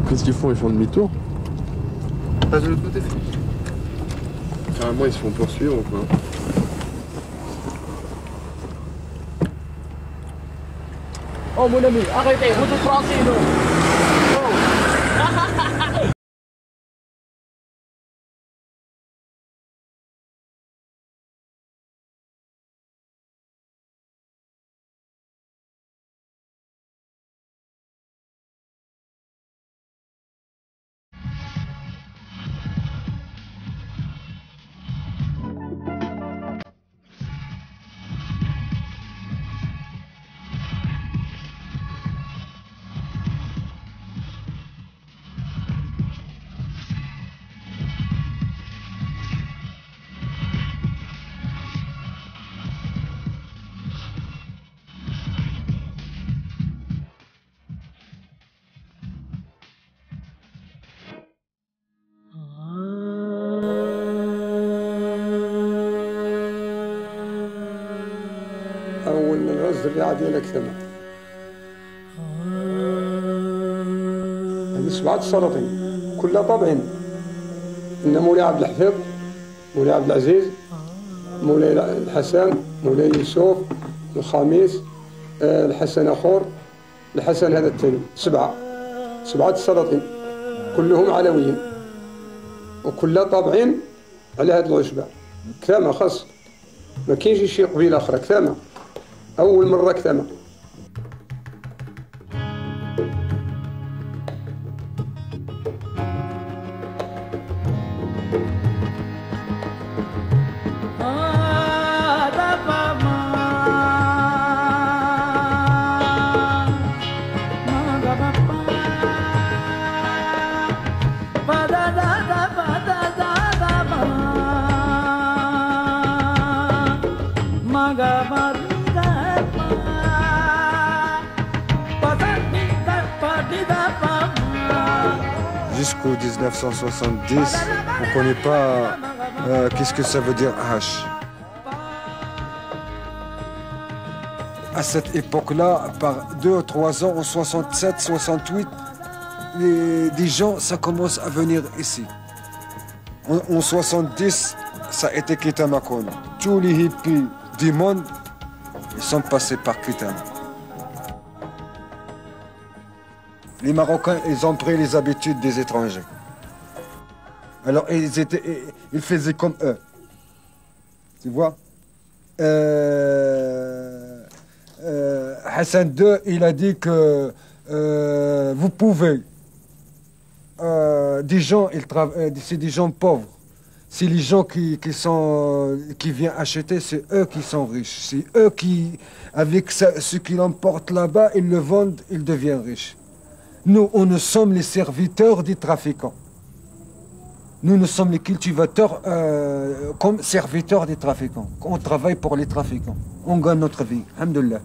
Qu'est-ce qu'ils font? Ils font demi-tour? Passe de l'autre côté. Carrément, ils se font poursuivre ou quoi? Oh mon ami, arrêtez, vous êtes français, non? أول الزريعة ديالها كثمة. هذه 7 سلاطين كلها طابعين. عندنا مولاي عبد الحفيظ، مولاي عبد العزيز، مولاي الحسن، مولاي يوسف، الخميس، الحسن أخور، الحسن هذا الثاني. 7 سلاطين كلهم علويين وكلها طابعين على هذه العشبة. كثامة خاص، ما كاينش شي قبيلة أخرى. كثامة أول مرة كثامة. Jusqu'au 1970, on ne connaît pas qu'est-ce que ça veut dire H. À cette époque-là, par 2 ou 3 ans, en 67, 68, des gens, ça commence à venir ici. En 70, ça a été Kitamakono. Tous les hippies du monde, ils sont passés par Kitama. Les Marocains, ils ont pris les habitudes des étrangers. Alors, ils faisaient comme eux. Tu vois? Hassan II, il a dit que vous pouvez. Des gens, c'est des gens pauvres. C'est les gens qui viennent acheter, c'est eux qui sont riches. C'est eux qui, avec ce qu'ils emportent là-bas, ils le vendent, ils deviennent riches. Nous, nous sommes les serviteurs des trafiquants. Nous sommes les cultivateurs comme serviteurs des trafiquants. On travaille pour les trafiquants. On gagne notre vie. Alhamdoulilah.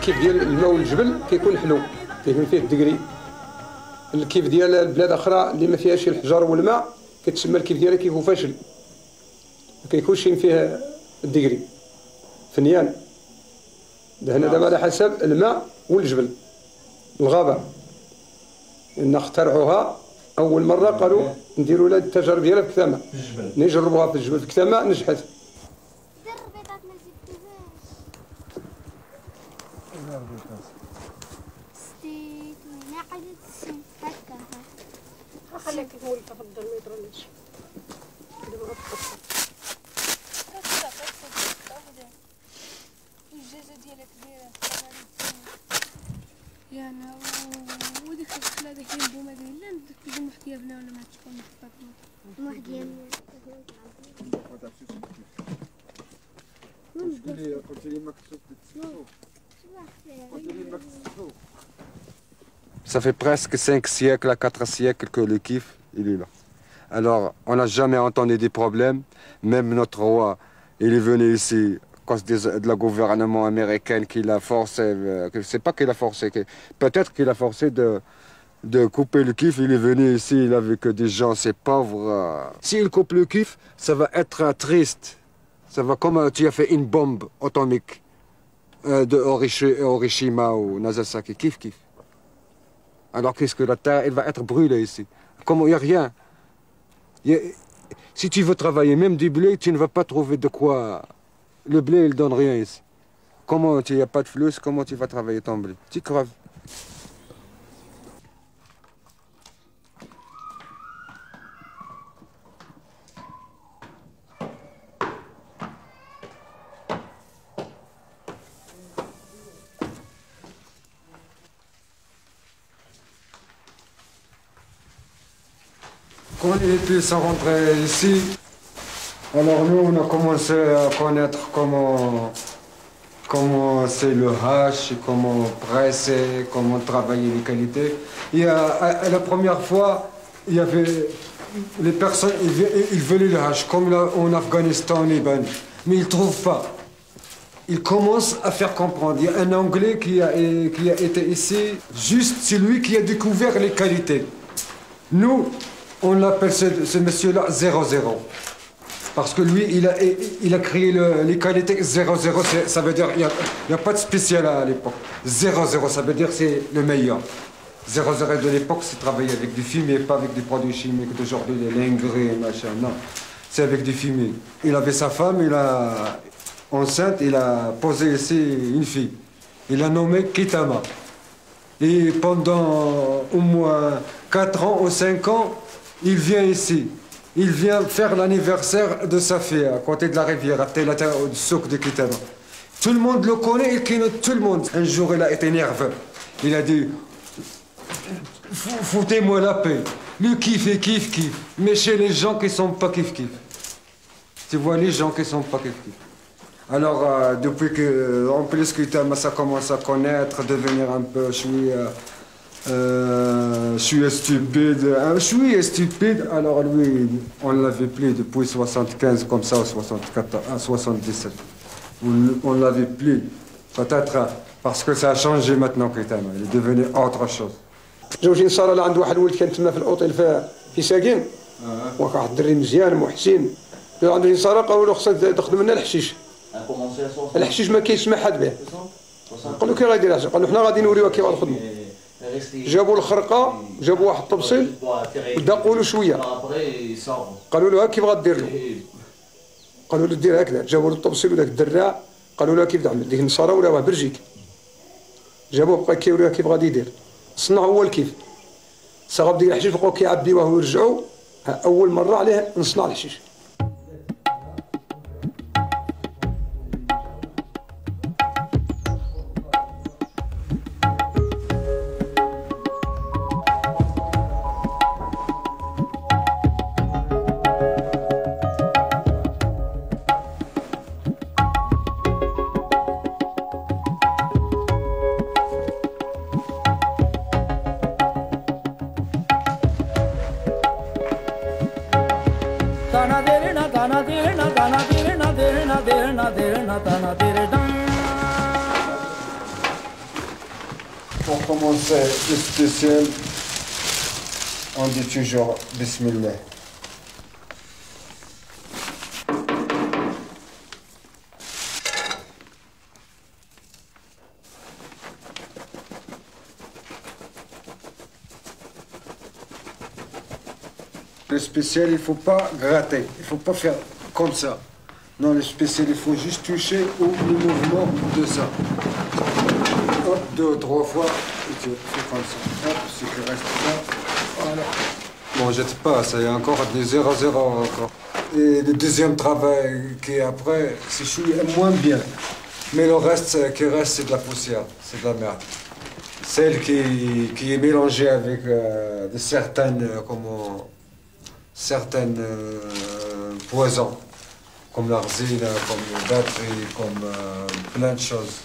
الكيف ديال الماء والجبل كيكون حلو، كيكون فيه الدقري. الكيف ديال البلاد اخرى اللي ما فيهاش الحجر والماء كتسمى الكيف ديالها كيف فاشل، ما كيكونش فيه الدقري فنيان. هنا دابا على حسب الماء والجبل الغابه. إن اخترعوها اول مره قالوا نديروا لها التجارب ديالها في كثامه، نجربوها في الجبل في كثامه نجحت. خليك مولفه في الدار ما يضرنيش دابا غتقصر الجاجه ديالها كبيره يا انا وديك الخلا داك البومه ديال لا تكون محكيه بنا ولا ما تكون محكيه Ça fait presque 5 siècles à 4 siècles que le kiff, il est là. Alors, on n'a jamais entendu des problèmes. Même notre roi, il est venu ici cause de la gouvernement américain qui l'a forcé, c'est pas qu'il a forcé, peut-être qu'il a forcé de couper le kiff. Il est venu ici, il a vu que des gens, c'est pauvres. S'il coupe le kiff, ça va être triste. Ça va comme tu as fait une bombe atomique de Hiroshima ou Nagasaki, kiff. Alors qu'est-ce que la terre, elle va être brûlée ici. Comme il n'y a rien. Si tu veux travailler même du blé, tu ne vas pas trouver de quoi. Le blé, il ne donne rien ici. Comment il n'y a pas de flux, comment tu vas travailler ton blé? Tu creves. Quand les pays sont rentrés ici, alors nous on a commencé à connaître comment c'est le hache, comment presser, comment travailler les qualités. La première fois, il y avait les personnes, ils veulent le hache, comme là, en Afghanistan, en Liban, mais ils ne trouvent pas. Ils commencent à faire comprendre. Il y a un Anglais qui a été ici, juste c'est lui qui a découvert les qualités. Nous, on l'appelle ce monsieur-là 00. Parce que lui, il a créé les qualités 00. Ça veut dire qu'il n'y a pas de spécial à l'époque. 00, ça veut dire c'est le meilleur. 00 de l'époque, c'est travailler avec du fumier, pas avec des produits chimiques d'aujourd'hui, l'engrais, machin. Non, c'est avec du fumier. Il avait sa femme, enceinte, il a posé ici une fille. Il l'a nommée Kitama. Et pendant au moins 4 ans ou 5 ans, il vient ici. Il vient faire l'anniversaire de sa fille à côté de la rivière, à Telata, au souk de Kitama. Tout le monde le connaît, il connaît tout le monde. Un jour, il a été nerveux. Il a dit, foutez-moi la paix. Le kiff est kiff. Mais chez les gens qui ne sont pas kiff. Tu vois, les gens qui ne sont pas kiff. Alors, depuis que, en plus, Kitama, ça commence à connaître, devenir un peu, je suis stupide, alors lui, on ne l'avait plus depuis 75 comme ça, 77. On ne l'avait plus, peut-être parce que ça a changé maintenant, Kitama, il est devenu autre chose. زوجي نصار اللي عنده واحد الولد كان تما في الاوتيل في ساكن واحد الدري مزيان محسن عنده نصار قالوا له خصك تخدم لنا الحشيش الحشيش ما كيسمح حد به قالوا كي غادي يدير قالوا حنا غادي نوريوك كي غنخدموا جابوا الخرقه جابوا واحد الطبسيل ودقوا له شويه قالوا له كيف غدير له قالوا له دير هكذا جابوا له الطبسيل وداك الدراع قالوا له كيف تعمل ديك النصاره ولاوها برجيك جابوه بقى كيوريوه كيف غادي يدير صنع هو الكيف صغب ديال الحشيش بقاو كيعبيوه ويرجعوا اول مره عليه نصنع الحشيش Pour commencer le spécial, on dit toujours Bismillah. Le spécial, il ne faut pas gratter, il ne faut pas faire comme ça. Non, le spécial, il faut juste toucher au mouvement de ça. Hop, 2 ou 3 fois, et tu fais comme ça. Hop, ce qui reste là, voilà. Bon, jette pas, ça y est encore des 0-0 encore. Et le deuxième travail qui est après, c'est moins bien. Mais le reste qui reste, c'est de la poussière, c'est de la merde. Celle qui est mélangée avec certaines poisons, comme l'arsine, comme le batterie, comme plein de choses.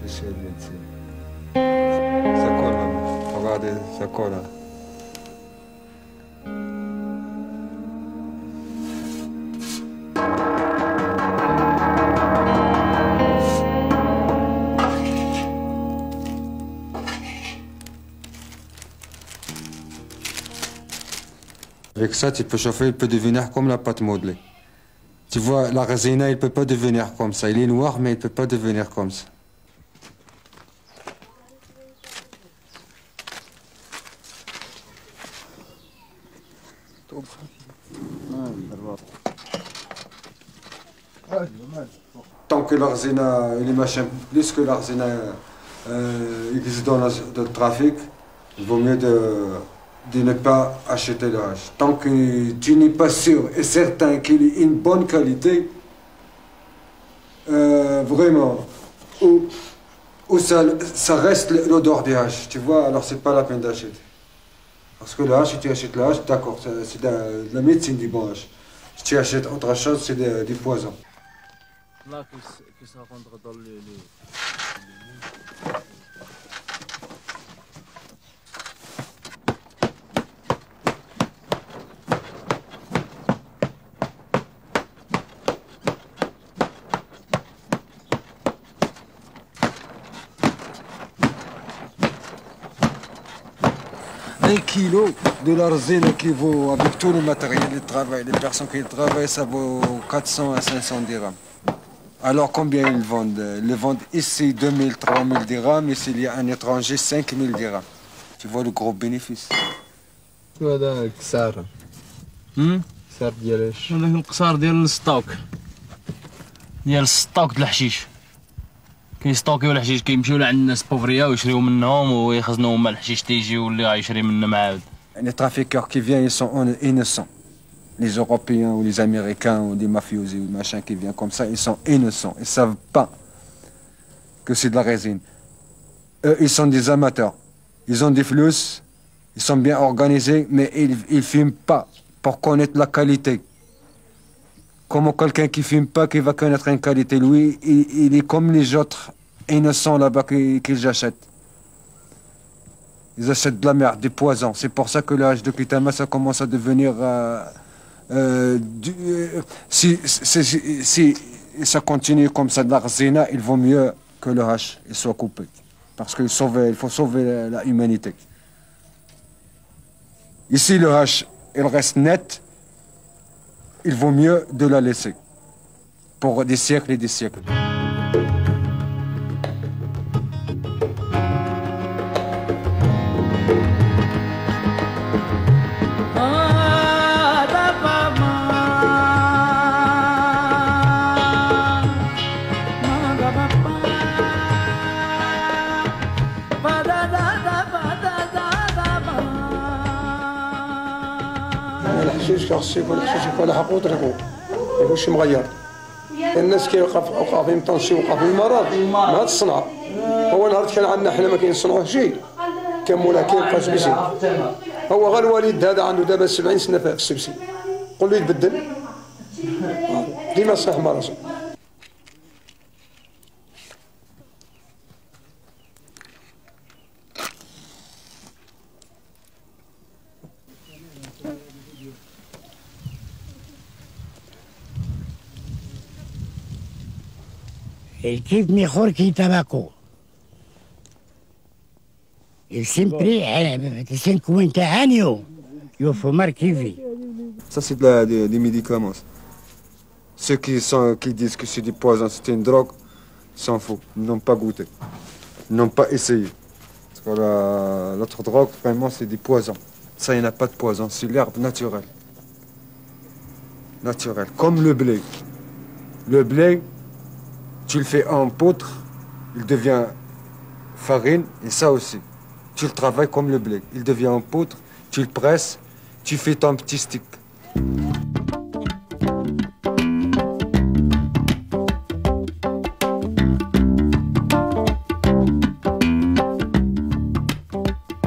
Ça colle, hein. Regardez, ça colle. Hein. Avec ça, tu peux chauffer, il peut devenir comme la pâte modelée. Tu vois, la résina, il ne peut pas devenir comme ça. Il est noir, mais il ne peut pas devenir comme ça. Tant que l'arzena, les machins, plus que l'arzena existe dans le trafic, il vaut mieux de ne pas acheter le hache. Tant que tu n'es pas sûr et certain qu'il est une bonne qualité, vraiment, où ça reste l'odeur des haches, tu vois, alors c'est pas la peine d'acheter. Parce que le hache, si tu achètes le hache, d'accord, c'est de la médecine du bon hache. Si tu achètes autre chose, c'est du poison. Là, qui se rentre dans le... Un kilo de l'arzena qui vaut, avec tout le matériel de travail, les personnes qui travaillent, ça vaut 400 à 500 dirhams. Alors combien ils vendent? Ils vendent ici 2000, 3000 dirhams, ici il y a un étranger 5000 dirhams. Tu vois le gros bénéfice. هذا الكسار كسار ديال اش هذاك القصار ديال الستوك ديال الستوك ديال الحشيش كيستوكيو الحشيش كيمشيو لعند الناس بوفريا ويشريو منهم ويخزنوا هما الحشيش تيجي واللي غيشري منهم عاود. Les trafiqueurs qui viennent, ils sont innocents. Les Européens ou les Américains ou les mafiosi ou machin qui viennent comme ça, ils sont innocents. Ils ne savent pas que c'est de la résine. Eux, ils sont des amateurs. Ils ont des flux, ils sont bien organisés, mais ils ne fument pas pour connaître la qualité. Comment quelqu'un qui ne fume pas, qui va connaître une qualité, lui, il est comme les autres innocents là-bas qu'ils achètent. Ils achètent de la merde, des poisons. C'est pour ça que le hache de Kitama, ça commence à devenir... si ça continue comme ça de l'arzena, il vaut mieux que le hache soit coupé. Parce qu'il faut sauver la humanité. Ici, le hache, il reste net. Il vaut mieux de la laisser. Pour des siècles et des siècles. الحشيش خاص يكون الحشيش يكون حق وطريقو ما يكونش مغير. الناس كيوقع فيهم طنشي وقع فيهم مرض ما تصنع. هو نهار كان عندنا حنا ما كينصنعوه شيء كان مولا كيبقى سبسي. هو غير الوالد هذا عنده دابا 70 سنه في السبسي. قول له يتبدل ديما صح مع راسو. El kif mejor que el tabaco. El siempre, 50 años, yo fumar kifi. Ça, c'est des médicaments. Ceux qui disent que c'est du poison, c'est une drogue, s'en foutent. Ils n'ont pas goûté. Ils n'ont pas essayé. Parce que l'autre drogue, vraiment, c'est du poison. Ça, il n'y a pas de poison. C'est l'herbe naturelle. Naturelle. Comme le blé. Le blé, tu le fais en poudre, il devient farine, et ça aussi. Tu le travailles comme le blé. Il devient en poudre, tu le presses, tu fais ton petit stick.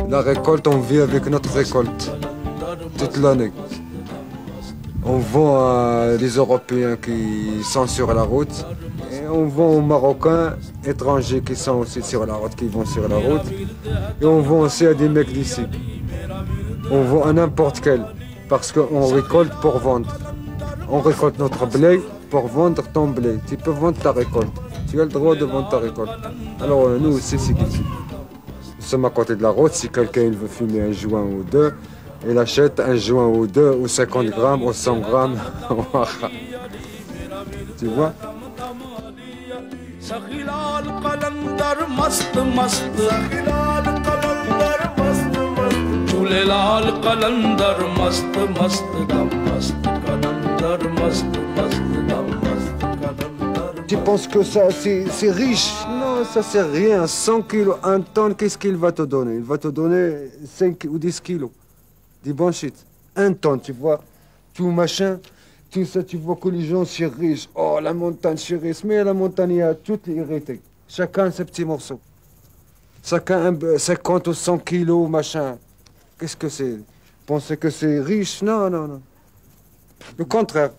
La récolte, on vit avec notre récolte toute l'année. On vend à les Européens qui sont sur la route et on vend aux Marocains, étrangers qui sont aussi sur la route, qui vont sur la route. Et on vend aussi à des mecs d'ici. On vend à n'importe quel, parce qu'on récolte pour vendre. On récolte notre blé pour vendre ton blé. Tu peux vendre ta récolte. Tu as le droit de vendre ta récolte. Alors nous aussi, c'est qu'ici. Nous sommes à côté de la route. Si quelqu'un il veut fumer un joint ou deux, il achète un joint ou deux, ou 50 grammes, ou 100 grammes. Tu vois? Tu penses que ça c'est riche? Non, ça c'est rien. 100 kilos, 1 tonne, qu'est-ce qu'il va te donner? Il va te donner 5 ou 10 kilos. Des bons shit. 1 tonne, tu vois. Tout machin, tout ça, tu vois que les gens sont riches. Oh, la montagne, c'est riche. Mais la montagne, il y a tout hérité. Chacun ses petits morceaux. Chacun 50 ou 100 kilos, machin. Qu'est-ce que c'est? Pensez que c'est riche? Non, non, non. Le contraire.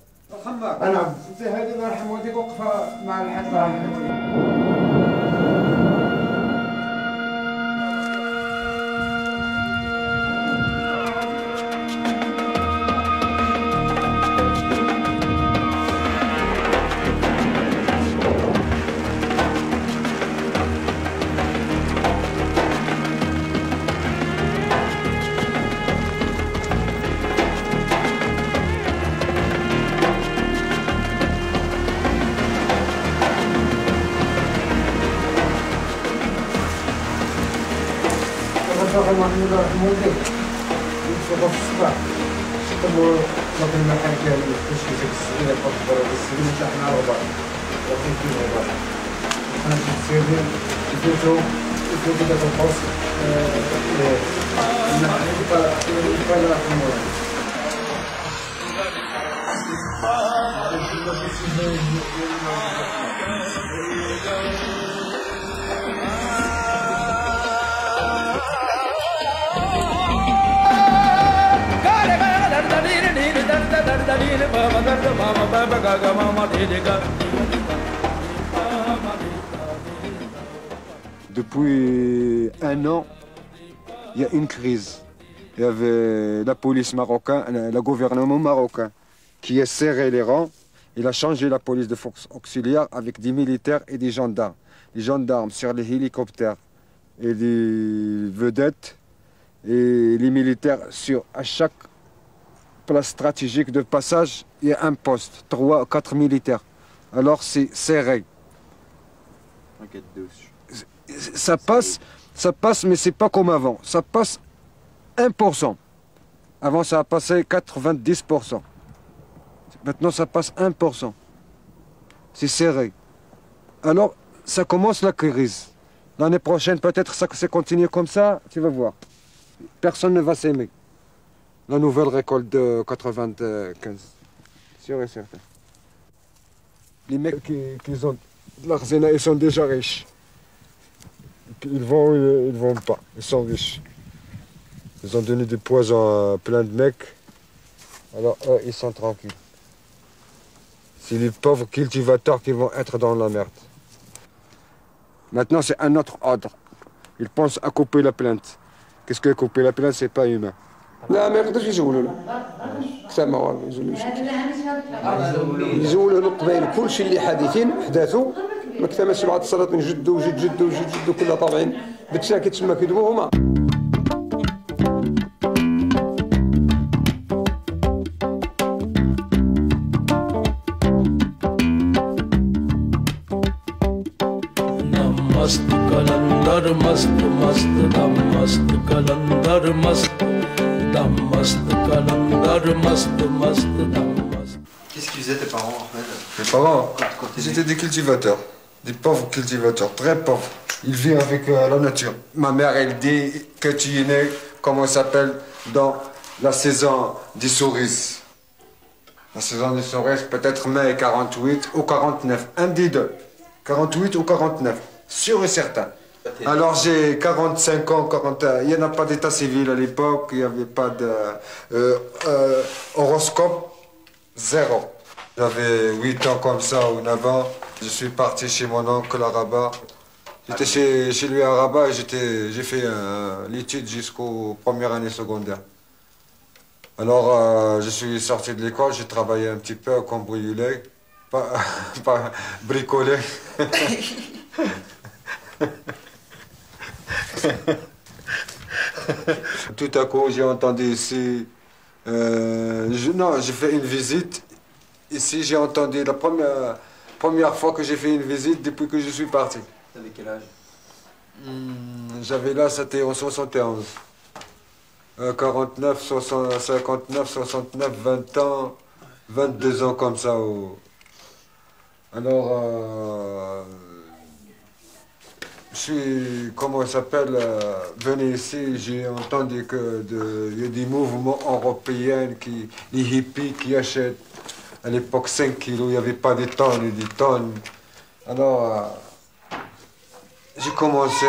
Depuis 1 an, il y a une crise. Il y avait la police marocaine, le gouvernement marocain qui a serré les rangs. Il a changé la police de force auxiliaire avec des militaires et des gendarmes. Les gendarmes sur les hélicoptères et les vedettes et les militaires à chaque place stratégique de passage, il y a un poste, 3 ou 4 militaires. Alors c'est serré. Ça passe, mais c'est pas comme avant. Ça passe 1%. Avant, ça a passé 90%. Maintenant, ça passe 1%. C'est serré. Alors, ça commence la crise. L'année prochaine, peut-être ça continue comme ça, tu vas voir. Personne ne va s'aimer. La nouvelle récolte de 95. Sûr et certain. Les mecs qui ont de l'argent, ils sont déjà riches. Ils vont pas. Ils sont riches. Ils ont donné des poisons à plein de mecs. Alors eux, ils sont tranquilles. C'est les pauvres cultivateurs qui vont être dans la merde. Maintenant, c'est un autre ordre. Ils pensent à couper la plainte. Qu'est-ce que couper la plainte, c'est pas humain. لا ما يقدرش يزولوا له حتى ما والو يزولوا له القبائل كلشي اللي حادثين حداثوا ما كتماش بعض السلاطين جدوا جدوا كلها طابعين بالتاكيد تما كذبوا هما मस्त कलंदर मस्त मस्त दम मस्त कलंदर मस्त dam mast kalandar mast mast dam mast. Qu'est-ce qu'ils faisaient tes parents, Ahmed? Mes parents, ils étaient des cultivateurs, des pauvres cultivateurs, très pauvres. Ils vivent avec la nature. Ma mère, elle dit que tu es né, comment ça s'appelle, dans la saison des cerises. La saison des cerises, peut-être mai 48 ou 49, un des deux. 48 ou 49, sûr et certain. Alors j'ai 45 ans, 40 ans. Il n'y en a pas d'état civil à l'époque, il n'y avait pas de horoscope, zéro. J'avais 8 ans comme ça ou 9 ans. Je suis parti chez mon oncle à Rabat. J'étais chez lui à Rabat et j'ai fait l'étude jusqu'aux premières années secondaires. Alors, je suis sorti de l'école, j'ai travaillé un petit peu comme cambriolé, pas bricolé. Tout à coup, j'ai entendu ici, j'ai fait une visite. Ici, j'ai entendu la première fois que j'ai fait une visite depuis que je suis parti. T'avais quel âge? J'avais là, c'était en 71. 49, 59, 69, 20 ans, 22 ans comme ça. Alors, je suis, comment ça s'appelle, venu ici, j'ai entendu qu'il y a des mouvements européens, les hippies qui achètent à l'époque 5 kilos, il n'y avait pas des tonnes et des tonnes. Alors, j'ai commencé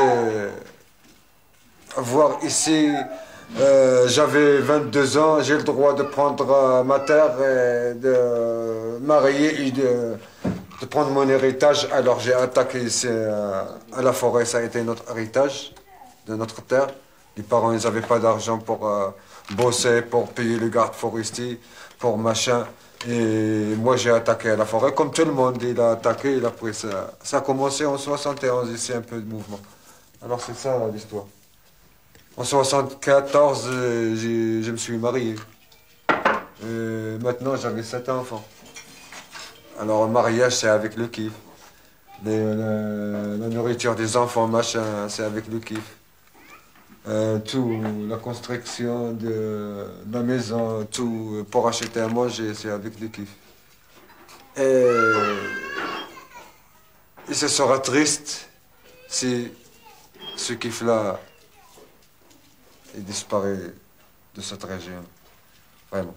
à voir ici, j'avais 22 ans, j'ai le droit de prendre ma terre, et de marier et de prendre mon héritage. Alors j'ai attaqué ici à la forêt, ça a été notre héritage de notre terre. Les parents, ils n'avaient pas d'argent pour bosser, pour payer le garde forestier, pour machin. Et moi j'ai attaqué à la forêt, comme tout le monde, il a attaqué, il a pris ça. Ça a commencé en 71, ici un peu de mouvement. Alors c'est ça l'histoire. En 74, je me suis marié. Et maintenant j'avais 7 enfants. Alors le mariage c'est avec le kiff. La nourriture des enfants, machin, c'est avec le kiff. Tout, la construction de la maison, tout pour acheter à manger, c'est avec le kiff. Et ce sera triste si ce kiff-là disparaît de cette région. Vraiment,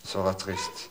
ce sera triste.